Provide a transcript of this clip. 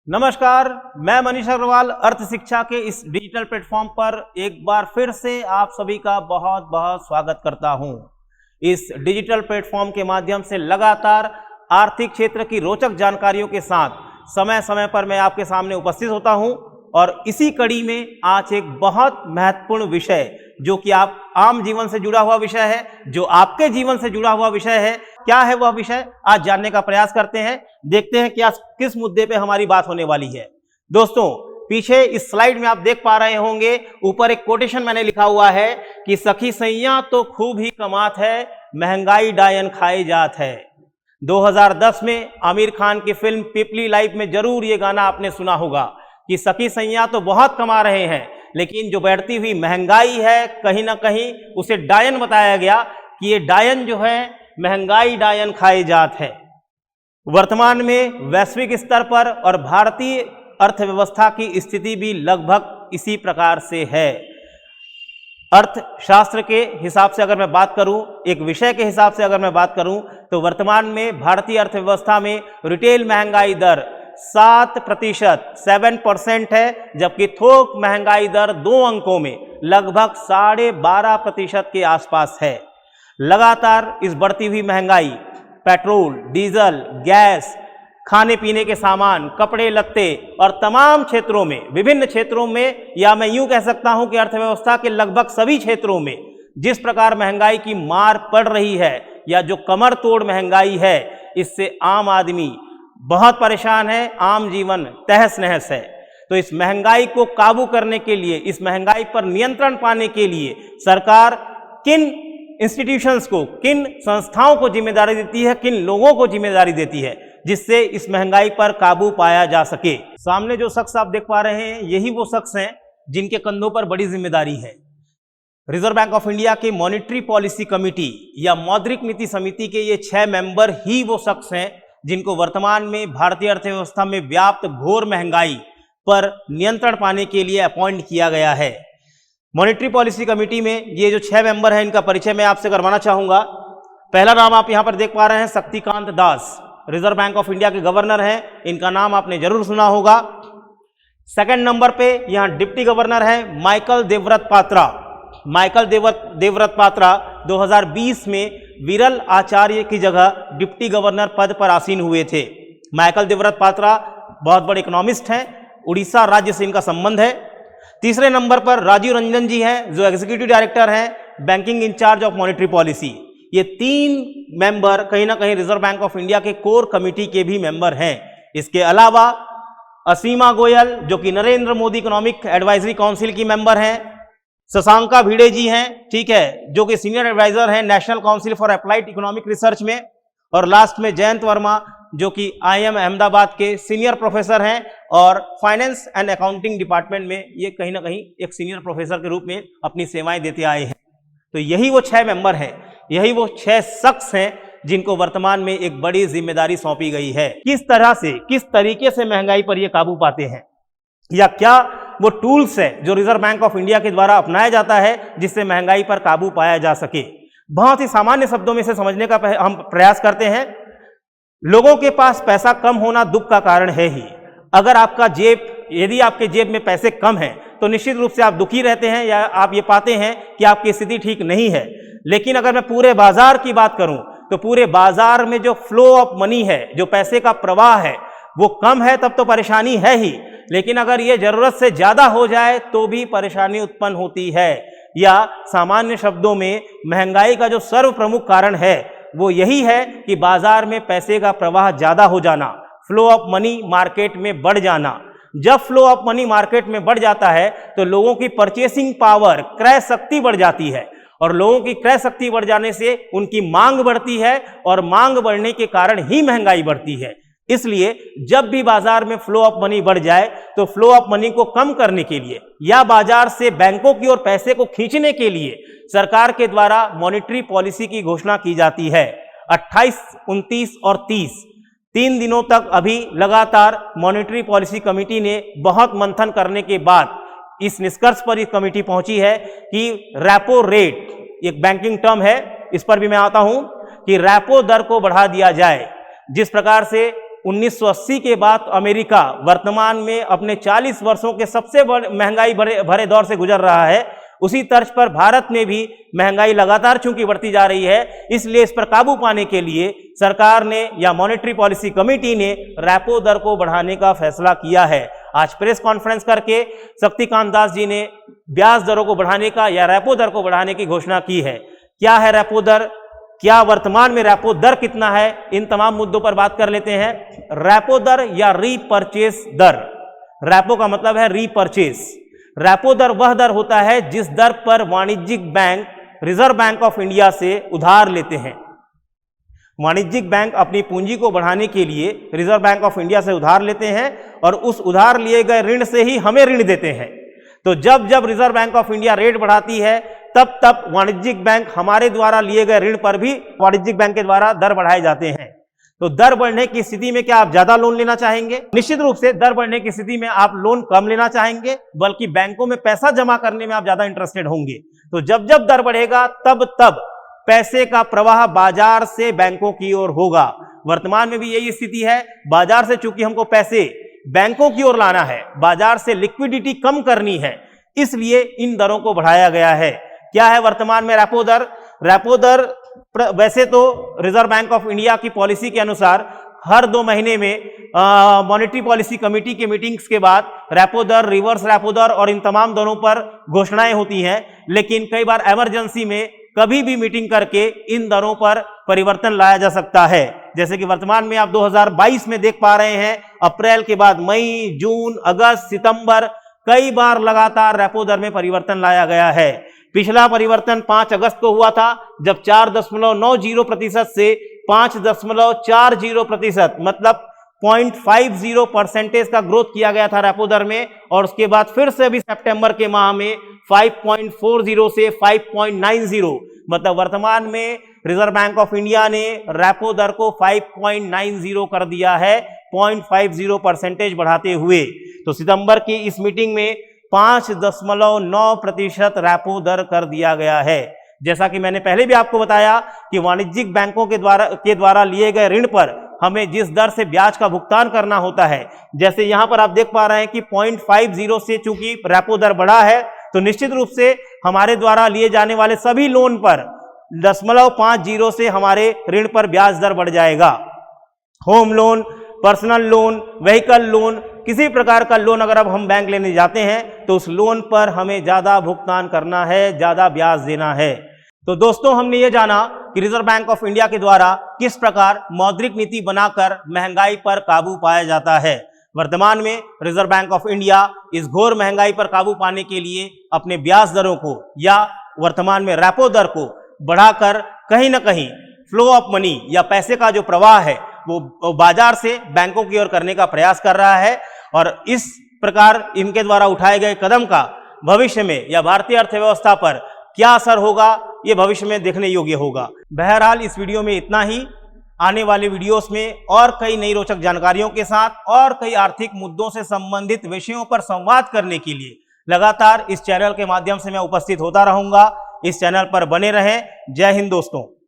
नमस्कार, मैं मनीष अग्रवाल अर्थ शिक्षा के इस डिजिटल प्लेटफॉर्म पर एक बार फिर से आप सभी का बहुत बहुत स्वागत करता हूं। इस डिजिटल प्लेटफॉर्म के माध्यम से लगातार आर्थिक क्षेत्र की रोचक जानकारियों के साथ समय समय पर मैं आपके सामने उपस्थित होता हूं और इसी कड़ी में आज एक बहुत महत्वपूर्ण विषय जो कि आप आम जीवन से जुड़ा हुआ विषय है, जो आपके जीवन से जुड़ा हुआ विषय है, क्या है वह विषय आज जानने का प्रयास करते हैं। देखते हैं कि आज किस मुद्दे पे हमारी बात होने वाली है। दोस्तों, पीछे इस स्लाइड में आप देख पा रहे होंगे, ऊपर एक कोटेशन मैंने लिखा हुआ है कि सखी सैया तो खूब ही कमात है, महंगाई डायन खाई जात है। 2010 में आमिर खान की फिल्म पीपली लाइफ में जरूर ये गाना आपने सुना होगा कि सखी सैया तो बहुत कमा रहे हैं, लेकिन जो बढ़ती हुई महंगाई है कहीं ना कहीं उसे डायन बताया गया कि ये डायन जो है महंगाई डायन खाई जात है। वर्तमान में वैश्विक स्तर पर और भारतीय अर्थव्यवस्था की स्थिति भी लगभग इसी प्रकार से है। अर्थशास्त्र के हिसाब से अगर मैं बात करूं, एक विषय के हिसाब से अगर मैं बात करूं, तो वर्तमान में भारतीय अर्थव्यवस्था में रिटेल महंगाई दर 7% है, जबकि थोक महंगाई दर 2 अंकों में लगभग 12.5% के आसपास है। लगातार इस बढ़ती हुई महंगाई पेट्रोल, डीजल, गैस, खाने पीने के सामान, कपड़े लत्ते और तमाम क्षेत्रों में, विभिन्न क्षेत्रों में, या मैं यूं कह सकता हूं कि अर्थव्यवस्था के लगभग सभी क्षेत्रों में जिस प्रकार महंगाई की मार पड़ रही है या जो कमर तोड़ महंगाई है, इससे आम आदमी बहुत परेशान है, आम जीवन तहस नहस है। तो इस महंगाई को काबू करने के लिए, इस महंगाई पर नियंत्रण पाने के लिए सरकार किन इंस्टीट्यूशंस को, किन संस्थाओं को जिम्मेदारी देती है, किन लोगों को जिम्मेदारी देती है, जिससे इस महंगाई पर काबू पाया जा सके। सामने जो शख्स आप देख पा रहे हैं, यही वो शख्स हैं जिनके कंधों पर बड़ी जिम्मेदारी है। रिजर्व बैंक ऑफ इंडिया के मॉनिटरी पॉलिसी कमेटी या मौद्रिक नीति समिति के ये 6 मेंबर ही वो शख्स हैं जिनको वर्तमान में भारतीय अर्थव्यवस्था में व्याप्त घोर महंगाई पर नियंत्रण पाने के लिए अपॉइंट किया गया है। मॉनिटरी पॉलिसी कमेटी में ये जो 6 मेंबर हैं, इनका परिचय मैं आपसे करवाना चाहूंगा। पहला नाम आप यहां पर देख पा रहे हैं, Shaktikanta Das, reserve Bank of India के गवर्नर हैं, इनका नाम आपने जरूर सुना होगा। सेकंड नंबर पे यहां डिप्टी गवर्नर हैं माइकल देवव्रत पात्रा। माइकल देवव्रत पात्रा 2020 में विरल आचार्य की जगह डिप्टी गवर्नर पद पर आसीन हुए थे। माइकल देवव्रत पात्रा बहुत बड़े इकोनॉमिस्ट हैं, उड़ीसा राज्य से इनका संबंध है। तीसरे नंबर पर राजीव रंजन जी हैं, जो एग्जीक्यूटिव डायरेक्टर हैं, banking in charge of monetary policy. ये 3 मेंबर कहीं ना कहीं रिजर्व बैंक ऑफ इंडिया के कोर कमेटी के भी मेंबर हैं। इसके अलावा असीमा गोयल, जो कि Narendra Modi economic advisory council की मेंबर हैं। शशांका भिड़े जी हैं, ठीक है, जो कि सीनियर एडवाइजर हैं national council for applied economic research में। और लास्ट में जयंत वर्मा, जो कि IIM अहमदाबाद के सीनियर प्रोफेसर हैं और फाइनेंस एंड अकाउंटिंग डिपार्टमेंट में ये कहीं ना कहीं एक सीनियर प्रोफेसर के रूप में अपनी सेवाएं देते आए हैं। तो यही वो 6 मेंबर हैं, यही वो 6 शख्स हैं जिनको वर्तमान में एक बड़ी जिम्मेदारी सौंपी गई है। किस तरह से, किस तरीके से महंगाई पर ये काबू पाते हैं, या क्या वो टूल्स है जो रिजर्व बैंक ऑफ इंडिया के द्वारा अपनाया जाता है जिससे महंगाई पर काबू पाया जा सके। बहुत ही सामान्य शब्दों में से समझने का हम प्रयास करते हैं। लोगों के पास पैसा कम होना दुख का कारण है ही। अगर आपका यदि आपके जेब में पैसे कम हैं तो निश्चित रूप से आप दुखी रहते हैं, या आप ये पाते हैं कि आपकी स्थिति ठीक नहीं है। लेकिन अगर मैं पूरे बाजार की बात करूं तो पूरे बाजार में जो फ्लो ऑफ मनी है, जो पैसे का प्रवाह है, वो कम है, तब तो परेशानी है ही। लेकिन अगर ये जरूरत से ज्यादा हो जाए तो भी परेशानी उत्पन्न होती है। या सामान्य शब्दों में महंगाई का जो सर्व प्रमुख कारण है वो यही है कि बाजार में पैसे का प्रवाह ज्यादा हो जाना, फ्लो ऑफ मनी मार्केट में बढ़ जाना। जब फ्लो ऑफ मनी मार्केट में बढ़ जाता है तो लोगों की परचेसिंग पावर, क्रय शक्ति बढ़ जाती है, और लोगों की क्रय शक्ति बढ़ जाने से उनकी मांग बढ़ती है, और मांग बढ़ने के कारण ही महंगाई बढ़ती है। इसलिए जब भी बाजार में फ्लो ऑफ मनी बढ़ जाए तो फ्लो ऑफ मनी को कम करने के लिए या बाजार से बैंकों की ओर पैसे को खींचने के लिए सरकार के द्वारा मॉनेटरी पॉलिसी की घोषणा की जाती है। 28, 29 और 30 3 दिनों तक अभी लगातार मॉनेटरी पॉलिसी कमेटी ने बहुत मंथन करने के बाद इस निष्कर्ष पर इस कमेटी पहुंची है कि रेपो रेट, एक बैंकिंग टर्म है, इस पर भी मैं आता हूं, कि रेपो दर को बढ़ा दिया जाए। जिस प्रकार से 1980 के बाद अमेरिका वर्तमान में अपने 40 वर्षों के सबसे बड़े महंगाई भरे दौर से गुजर रहा है, उसी तर्ज पर भारत में भी महंगाई लगातार चूंकि बढ़ती जा रही है, इसलिए इस पर काबू पाने के लिए सरकार ने या मॉनेटरी पॉलिसी कमेटी ने रेपो दर को बढ़ाने का फैसला किया है। आज प्रेस कॉन्फ्रेंस करके शक्तिकांत दास जी ने ब्याज दरों को बढ़ाने का या रेपो दर को बढ़ाने की घोषणा की है। क्या है रेपो दर, क्या वर्तमान में रेपो दर कितना है, इन तमाम मुद्दों पर बात कर लेते हैं। रेपो दर या रीपरचेस दर, रेपो का मतलब है रीपरचेस। रेपो दर वह दर होता है जिस दर पर वाणिज्यिक bank reserve Bank of India से उधार लेते हैं। वाणिज्यिक बैंक अपनी पूंजी को बढ़ाने के लिए रिजर्व बैंक ऑफ इंडिया से उधार लेते हैं और उस उधार लिए गए ऋण से ही हमें ऋण देते हैं। तो जब जब reserve Bank of India rate बढ़ाती है तब तब वाणिज्यिक बैंक हमारे द्वारा लिए गए ऋण पर भी वाणिज्यिक बैंक के द्वारा दर बढ़ाए जाते हैं। तो दर बढ़ने की स्थिति में क्या आप ज्यादा लोन लेना चाहेंगे? निश्चित रूप से दर बढ़ने की स्थिति में आप लोन कम लेना चाहेंगे, बल्कि बैंकों में पैसा जमा करने में आप ज्यादा इंटरेस्टेड होंगे। तो जब जब दर बढ़ेगा तब तब पैसे का प्रवाह बाजार से बैंकों की ओर होगा। वर्तमान में भी यही स्थिति है। बाजार से चूंकि हमको पैसे बैंकों की ओर लाना है, बाजार से लिक्विडिटी कम करनी है, इसलिए इन दरों को बढ़ाया गया है। क्या है वर्तमान में रेपो दर? रेपो दर वैसे तो रिजर्व बैंक ऑफ इंडिया की पॉलिसी के अनुसार हर 2 महीने में मॉनेटरी पॉलिसी कमेटी के मीटिंग्स के बाद रेपो दर, रिवर्स रेपो दर और इन तमाम दरों पर घोषणाएं होती हैं, लेकिन कई बार इमरजेंसी में कभी भी मीटिंग करके इन दरों पर परिवर्तन लाया जा सकता है। जैसे कि वर्तमान में आप 2022 में देख पा रहे हैं, अप्रैल के बाद मई, जून, अगस्त, सितंबर कई बार लगातार रेपो दर में परिवर्तन लाया गया है। पिछला परिवर्तन 5 अगस्त को हुआ था, जब 4.90% से 5.40% मतलब 0.50% का ग्रोथ किया गया था रेपो दर में, और उसके बाद फिर से अभी सितंबर के माह में 5.40 से 5.90, मतलब वर्तमान में रिजर्व बैंक ऑफ इंडिया ने रेपो दर को 5.90 कर दिया है, 0.50% बढ़ाते हुए। तो सितंबर की इस मीटिंग में 5.9% रेपो दर कर दिया गया है। जैसा कि मैंने पहले भी आपको बताया कि वाणिज्यिक बैंकों के द्वारा लिए गए ऋण पर हमें जिस दर से ब्याज का भुगतान करना होता है, जैसे यहां पर आप देख पा रहे हैं कि 0.50 से चूंकि रेपो दर बढ़ा है, तो निश्चित रूप से हमारे द्वारा लिए जाने वाले सभी लोन पर 0.50 से हमारे ऋण पर ब्याज दर बढ़ जाएगा। Home loan, personal loan, vehicle loan, किसी प्रकार का लोन अगर अब हम बैंक लेने जाते हैं तो उस लोन पर हमें ज्यादा भुगतान करना है, ज्यादा ब्याज देना है। तो दोस्तों, हमने ये जाना कि रिजर्व बैंक ऑफ इंडिया के द्वारा किस प्रकार मौद्रिक नीति बनाकर महंगाई पर काबू पाया जाता है। वर्तमान में रिजर्व बैंक ऑफ इंडिया इस घोर महंगाई पर काबू पाने के लिए अपने ब्याज दरों को या वर्तमान में रेपो दर को बढ़ाकर कहीं ना कहीं फ्लो ऑफ मनी या पैसे का जो प्रवाह है वो बाजार से बैंकों की ओर करने का प्रयास कर रहा है, और इस प्रकार इनके द्वारा उठाए गए कदम का भविष्य में या भारतीय अर्थव्यवस्था पर क्या असर होगा, ये भविष्य में देखने योग्य होगा। बहरहाल इस वीडियो में इतना ही। आने वाले वीडियोस में और कई नई रोचक जानकारियों के साथ और कई आर्थिक मुद्दों से संबंधित विषयों पर संवाद करने के लिए लगातार इस चैनल के माध्यम से मैं उपस्थित होता रहूंगा। इस चैनल पर बने रहें। जय हिंद दोस्तों।